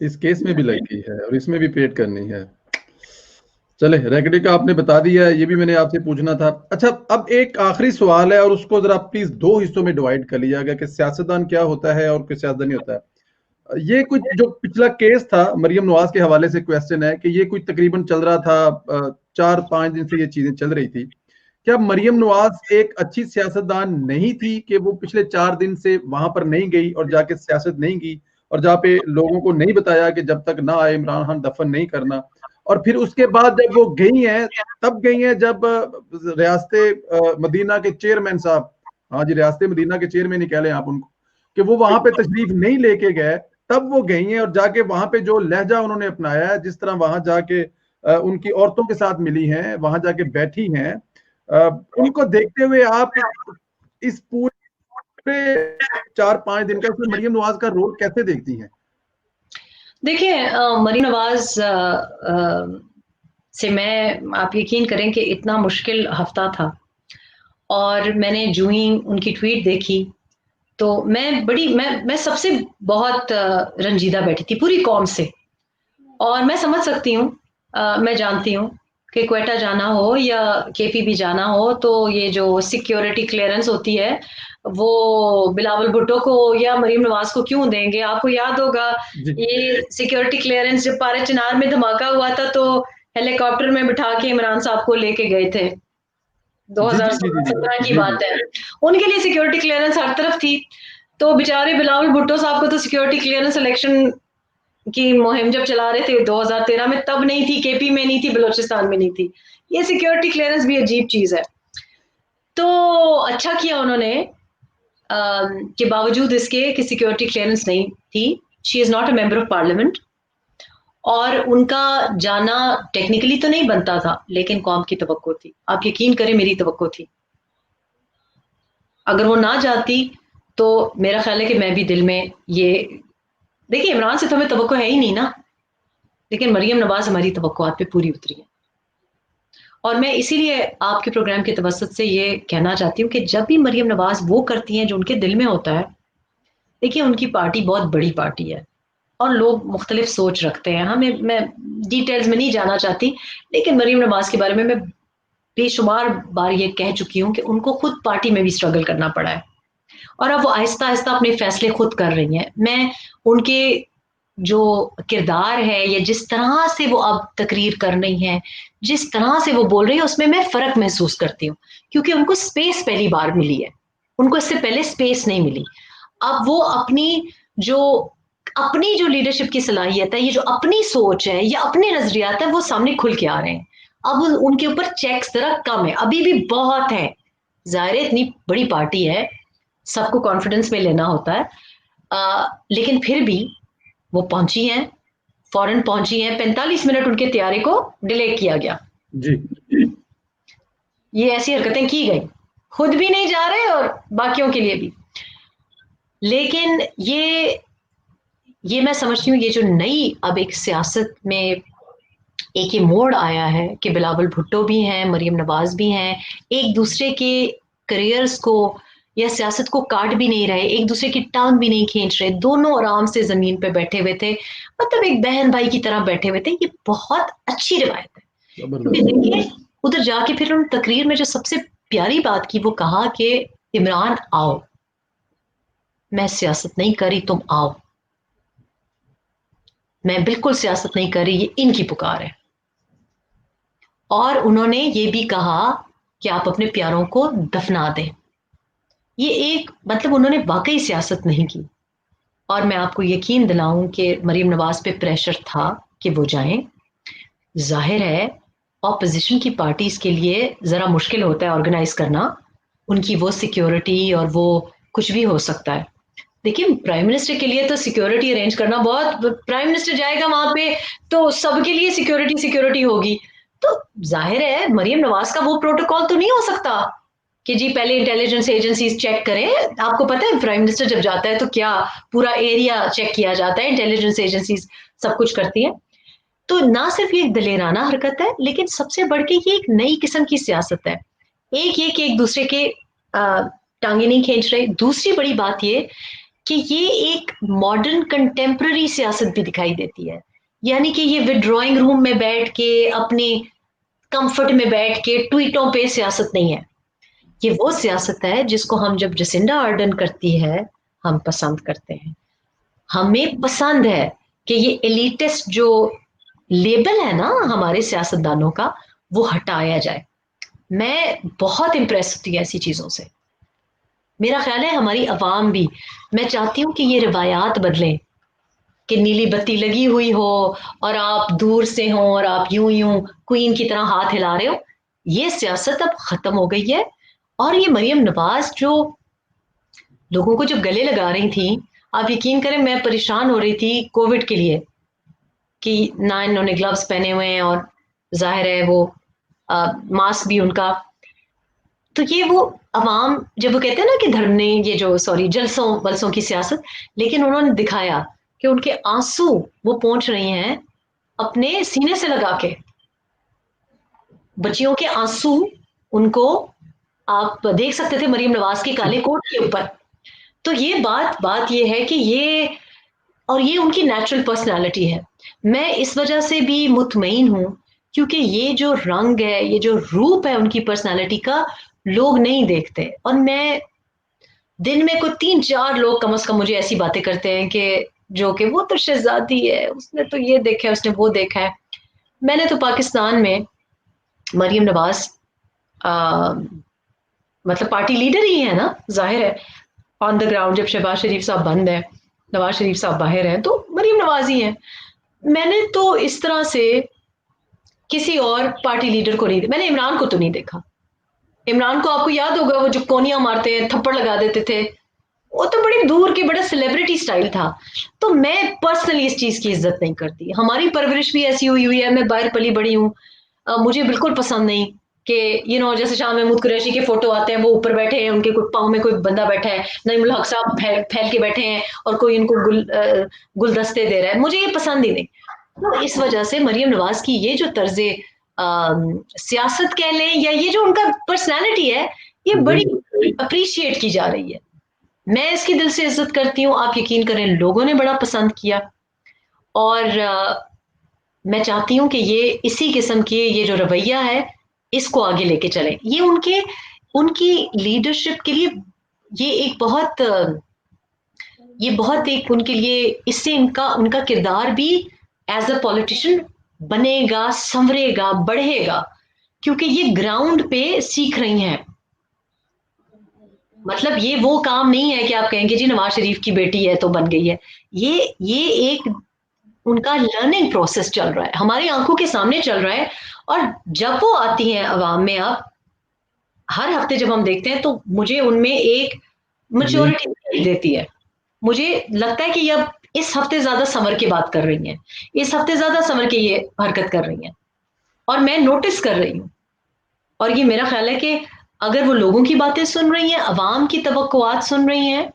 اس case میں بھی لگ گئی ہے اور اس میں بھی پیڈ کرنی ہے. چلے ریکڈی کا آپ نے بتا دیا ہے, یہ بھی میں نے آپ سے پوچھنا تھا. اچھا اب ایک آخری سوال ہے اور اس کو ذرا پلیز 2 حصوں میں ڈیوائڈ کر لیا گیا کہ سیاستدان کیا ہوتا ہے اور کوئی سیاستدانی ہوتا ہے. یہ کچھ جو پچھلا کیس تھا مریم نواز کے حوالے سے کویسچن ہے کہ یہ کچھ تقریباً چل رہا تھا 4-5 دن سے یہ چیزیں چل رہی تھی. کیا مریم نواز ایک اچھی سیاستدان نہیں تھی کہ وہ پچھلے 4 دن سے وہاں پر نہیں گئی اور جا کے سیاست نہیں کی اور جہاں پہ لوگوں کو نہیں بتایا کہ جب تک نہ آئے عمران خان دفن نہیں کرنا, اور پھر اس کے بعد جب وہ گئی ہیں تب گئی ہیں جب ریاست مدینہ کے چیئرمین صاحب, ہاں جی ریاست مدینہ کے چیئرمین ہی کہہ لیں آپ ان کو, کہ وہ وہاں پہ تشریف نہیں لے کے گئے, تب وہ گئی ہیں اور جا کے وہاں پہ جو لہجہ انہوں نے اپنایا ہے, جس طرح وہاں جا کے ان کی عورتوں کے ساتھ ملی ہیں, وہاں جا کے بیٹھی ہیں, ان کو دیکھتے ہوئے آپ اس پورے 4-5 دن کا اس میں مریم نواز کا رول کیسے دیکھتی ہیں؟ دیکھیں مریم نواز سے میں, آپ یقین کریں کہ اتنا مشکل ہفتہ تھا, اور میں نے جو ہی ان کی ٹویٹ دیکھی تو میں سب سے بہت رنجیدہ بیٹھی تھی پوری قوم سے. اور میں سمجھ سکتی ہوں, میں جانتی ہوں کہ کوئٹہ جانا ہو یا کے پی بھی جانا ہو تو یہ جو سیکیورٹی کلیئرنس ہوتی ہے وہ بلاول بھٹو کو یا مریم نواز کو کیوں دیں گے. آپ کو یاد ہوگا یہ سیکیورٹی کلیئرنس جب پارے چنار میں دھماکہ ہوا تھا تو ہیلی کاپٹر میں بٹھا کے عمران صاحب کو لے کے گئے تھے, 2017 کی بات ہے. ان کے لیے سیکیورٹی کلیئرنس ہر طرف تھی, تو بیچارے بلاول بھٹو صاحب کو تو سیکیورٹی کلیئرنس الیکشن کی مہم جب چلا رہے تھے 2013 میں تب نہیں تھی, کے پی میں نہیں تھی, بلوچستان میں نہیں تھی. یہ سیکیورٹی کلیئرنس بھی عجیب چیز ہے. تو اچھا کیا انہوں نے کہ باوجود اس کے کہ سیکیورٹی کلیئرنس نہیں تھی, she is not a member of parliament, اور ان کا جانا ٹیکنیکلی تو نہیں بنتا تھا لیکن قوم کی توقع تھی. آپ یقین کریں میری توقع تھی. اگر وہ نہ جاتی تو میرا خیال ہے کہ میں بھی دل میں یہ, دیکھیں عمران سے تو ہمیں توقع ہے ہی نہیں نا, لیکن مریم نواز ہماری توقعات پہ پوری اتری ہے. اور میں اسی لیے آپ کے پروگرام کے توسط سے یہ کہنا چاہتی ہوں کہ جب بھی مریم نواز وہ کرتی ہیں جو ان کے دل میں ہوتا ہے, دیکھیں ان کی پارٹی بہت بڑی پارٹی ہے اور لوگ مختلف سوچ رکھتے ہیں. میں ڈیٹیلز میں نہیں جانا چاہتی, لیکن مریم نواز کے بارے میں بے شمار بار یہ کہہ چکی ہوں کہ ان کو خود پارٹی میں بھی اسٹرگل کرنا پڑا ہے, اور اب وہ آہستہ آہستہ اپنے فیصلے خود کر رہی ہیں. میں ان کے جو کردار ہے یا جس طرح سے وہ اب تقریر کر رہی ہیں, جس طرح سے وہ بول رہی ہیں, اس میں فرق محسوس کرتی ہوں, کیونکہ ان کو سپیس پہلی بار ملی ہے, ان کو اس سے پہلے سپیس نہیں ملی. اب وہ اپنی جو لیڈرشپ کی صلاحیت ہے, یہ جو اپنی سوچ ہے یا اپنے نظریات ہے, وہ سامنے کھل کے آ رہے ہیں. اب ان کے اوپر چیکس ذرا کم ہے, ابھی بھی بہت ہے, ظاہر ہے اتنی بڑی پارٹی ہے, سب کو کانفیڈنس میں لینا ہوتا ہے, لیکن پھر بھی وہ پہنچی ہیں, فوراً پہنچی ہیں. 45 منٹ ان کے طیارے کو ڈیلے کیا گیا. جی یہ ایسی حرکتیں کی گئی, خود بھی نہیں جا رہے اور باقیوں کے لیے بھی. لیکن یہ میں سمجھتی ہوں یہ جو نئی اب ایک سیاست میں ایک یہ موڑ آیا ہے کہ بلاول بھٹو بھی ہیں, مریم نواز بھی ہیں, ایک دوسرے کے کریئرز کو یا سیاست کو کاٹ بھی نہیں رہے, ایک دوسرے کی ٹانگ بھی نہیں کھینچ رہے, دونوں آرام سے زمین پہ بیٹھے ہوئے تھے, مطلب ایک بہن بھائی کی طرح بیٹھے ہوئے تھے. یہ بہت اچھی روایت ہے. کیونکہ دیکھیے ادھر جا کے پھر ان تقریر میں جو سب سے پیاری بات کی وہ کہا کہ عمران آؤ, میں سیاست نہیں کر رہی, تم آؤ. میں بالکل سیاست نہیں کر رہی, یہ ان کی پکار ہے. اور انہوں نے یہ بھی کہا کہ آپ اپنے پیاروں کو دفنا دیں. یہ ایک مطلب انہوں نے واقعی سیاست نہیں کی. اور میں آپ کو یقین دلاؤں کہ مریم نواز پہ پریشر تھا کہ وہ جائیں. ظاہر ہے اپوزیشن کی پارٹیز کے لیے ذرا مشکل ہوتا ہے آرگنائز کرنا, ان کی وہ سیکیورٹی اور وہ کچھ بھی ہو سکتا ہے. دیکھیں پرائم منسٹر کے لیے تو سیکیورٹی ارینج کرنا بہت, پرائم منسٹر جائے گا وہاں پہ تو سب کے لیے سیکیورٹی ہوگی. تو ظاہر ہے مریم نواز کا وہ پروٹوکول تو نہیں ہو سکتا کہ جی پہلے انٹیلیجنس ایجنسیز چیک کریں. آپ کو پتہ ہے پرائم منسٹر جب جاتا ہے تو کیا پورا ایریا چیک کیا جاتا ہے, انٹیلیجنس ایجنسیز سب کچھ کرتی ہیں. تو نہ صرف یہ دلیرانہ حرکت ہے, لیکن سب سے بڑھ کے یہ ایک نئی قسم کی سیاست ہے. ایک یہ کہ ایک دوسرے کے ٹانگیں نہیں کھینچ رہے. دوسری بڑی بات یہ کہ یہ ایک ماڈرن کنٹمپرری سیاست بھی دکھائی دیتی ہے. یعنی کہ یہ وڈرائنگ روم میں بیٹھ کے اپنی کمفرٹ میں بیٹھ کے ٹویٹوں پہ سیاست نہیں ہے. یہ وہ سیاست ہے جس کو ہم جب جسنڈا آرڈن کرتی ہے ہم پسند کرتے ہیں. ہمیں پسند ہے کہ یہ ایلیٹسٹ جو لیبل ہے نا ہمارے سیاستدانوں کا وہ ہٹایا جائے. میں بہت امپریس ہوتی ہوں ایسی چیزوں سے. میرا خیال ہے ہماری عوام بھی. میں چاہتی ہوں کہ یہ روایات بدلیں کہ نیلی بتی لگی ہوئی ہو اور آپ دور سے ہوں اور آپ یوں یوں کوئین کی طرح ہاتھ ہلا رہے ہو. یہ سیاست اب ختم ہو گئی ہے. اور یہ مریم نواز جو لوگوں کو جب گلے لگا رہی تھی, آپ یقین کریں میں پریشان ہو رہی تھی کووڈ کے لیے کہ نہ انہوں نے گلوز پہنے ہوئے ہیں اور ظاہر ہے وہ ماسک بھی ان کا. تو یہ وہ عوام جب وہ کہتے ہیں نا کہ دھرنے یہ جو جلسوں بلسوں کی سیاست, لیکن انہوں نے دکھایا کہ ان کے آنسو وہ پہنچ رہی ہیں اپنے سینے سے لگا کے. بچیوں کے آنسو ان کو آپ دیکھ سکتے تھے مریم نواز کے کالے کوٹ کے اوپر. تو یہ بات یہ ہے کہ یہ اور یہ ان کی نیچرل پرسنالٹی ہے. میں اس وجہ سے بھی مطمئن ہوں کیونکہ یہ جو رنگ ہے یہ جو روپ ہے ان کی پرسنالٹی کا لوگ نہیں دیکھتے. اور میں دن میں کوئی 3-4 لوگ کم از کم مجھے ایسی باتیں کرتے ہیں کہ جو کہ وہ تو شہزادی ہے, اس نے تو یہ دیکھا ہے, اس نے وہ دیکھا ہے. میں نے تو پاکستان میں مریم نواز مطلب پارٹی لیڈر ہی ہے نا, ظاہر ہے آن دا گراؤنڈ جب شہباز شریف صاحب بند ہے, نواز شریف صاحب باہر ہیں, تو مریم نواز ہی ہیں. میں نے تو اس طرح سے کسی اور پارٹی لیڈر کو نہیں, میں نے عمران کو تو نہیں دیکھا. عمران کو آپ کو یاد ہوگا وہ جو کونیاں مارتے ہیں تھپڑ لگا دیتے تھے, وہ تو بڑی دور کی بڑا سیلیبریٹی سٹائل تھا. تو میں پرسنلی اس چیز کی عزت نہیں کرتی. ہماری پرورش بھی ایسی ہوئی ہے, میں باہر پلی بڑی ہوں, مجھے بالکل پسند نہیں کہ جیسے شاہ محمود قریشی کے فوٹو آتے ہیں وہ اوپر بیٹھے ہیں, ان کے پاؤں میں کوئی بندہ بیٹھا ہے, نعیم الحق صاحب پھیل کے بیٹھے ہیں اور کوئی ان کو گلدستے دے رہا ہے. مجھے یہ پسند ہی نہیں. تو اس وجہ سے مریم نواز کی یہ جو طرز سیاست کہہ لیں یا یہ جو ان کا پرسنالٹی ہے یہ بڑی اپریشیٹ کی جا رہی ہے. میں اس کی دل سے عزت کرتی ہوں. آپ یقین کریں لوگوں نے بڑا پسند کیا اور میں چاہتی ہوں کہ یہ اسی قسم کی یہ جو رویہ ہے اس کو آگے لے کے چلیں. یہ ان کی لیڈرشپ کے لیے یہ بہت ایک ان کے لیے اس سے ان کا کردار بھی ایز اے پولیٹیشین بنے گا, سنورے گا, بڑھے گا, کیونکہ یہ گراؤنڈ پہ سیکھ رہی ہیں. مطلب یہ وہ کام نہیں ہے کہ آپ کہیں گے جی نواز شریف کی بیٹی ہے تو بن گئی ہے. یہ ایک ان کا لرننگ پروسیس چل رہا ہے, ہماری آنکھوں کے سامنے چل رہا ہے. اور جب وہ آتی ہیں عوام میں, اب ہر ہفتے جب ہم دیکھتے ہیں تو مجھے ان میں ایک میچورٹی دیتی ہے. مجھے لگتا ہے کہ یہ اب اس ہفتے زیادہ سمر کی بات کر رہی ہیں, اس ہفتے زیادہ سمر کی یہ حرکت کر رہی ہیں, اور میں نوٹس کر رہی ہوں. اور یہ میرا خیال ہے کہ اگر وہ لوگوں کی باتیں سن رہی ہیں, عوام کی توقعات سن رہی ہیں,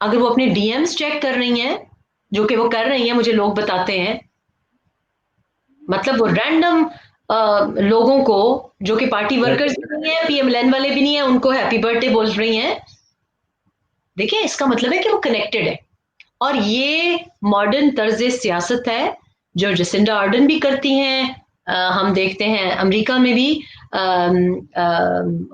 اگر وہ اپنے ڈی ایمز چیک کر رہی ہیں جو کہ وہ کر رہی ہیں, مجھے لوگ بتاتے ہیں, مطلب وہ رینڈم لوگوں کو جو کہ پارٹی ورکرز بھی نہیں ہیں, پی ایم ایل این والے بھی نہیں ہیں, ان کو ہیپی برتھ ڈے بول رہی ہیں. دیکھیں اس کا مطلب ہے کہ وہ کنیکٹڈ ہے. اور یہ ماڈرن طرز سیاست ہے جو جسنڈا آرڈن بھی کرتی ہیں. ہم دیکھتے ہیں امریکہ میں بھی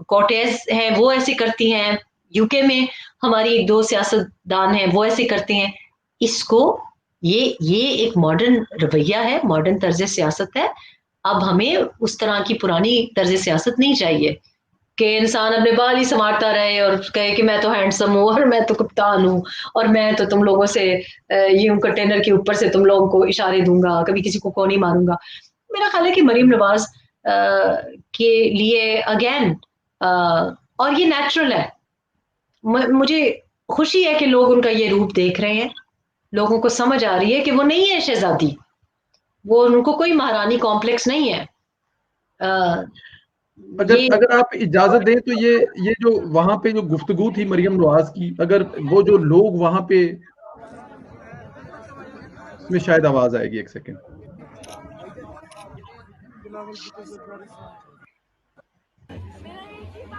کورٹیز ہیں وہ ایسے کرتی ہیں, یو کے میں ہماری 2 سیاستدان ہیں وہ ایسے کرتے ہیں. اس کو یہ ایک ماڈرن رویہ ہے, ماڈرن طرز سیاست ہے. اب ہمیں اس طرح کی پرانی طرز سیاست نہیں چاہیے کہ انسان اپنے بال ہی سنوارتا رہے اور کہے کہ میں تو ہینڈسم ہوں اور میں تو کپتان ہوں اور میں تو تم لوگوں سے یوں کنٹینر کے اوپر سے تم لوگوں کو اشارے دوں گا, کبھی کسی کو کون نہیں ماروں گا. میرا خیال ہے کہ مریم نواز کے لیے اگین اور یہ نیچرل ہے. مجھے خوشی ہے کہ لوگ ان کا یہ روپ دیکھ رہے ہیں, لوگوں کو سمجھ آ رہی ہے کہ وہ نہیں ہے شہزادی, وہ ان کو کوئی مہارانی کمپلیکس نہیں ہے. اگر آپ اجازت دیں تو یہ جو وہاں پہ جو گفتگو تھی مریم نواز کی, اگر وہ جو لوگ وہاں پہ, اس میں شاید آواز آئے گی, ایک سیکنڈ.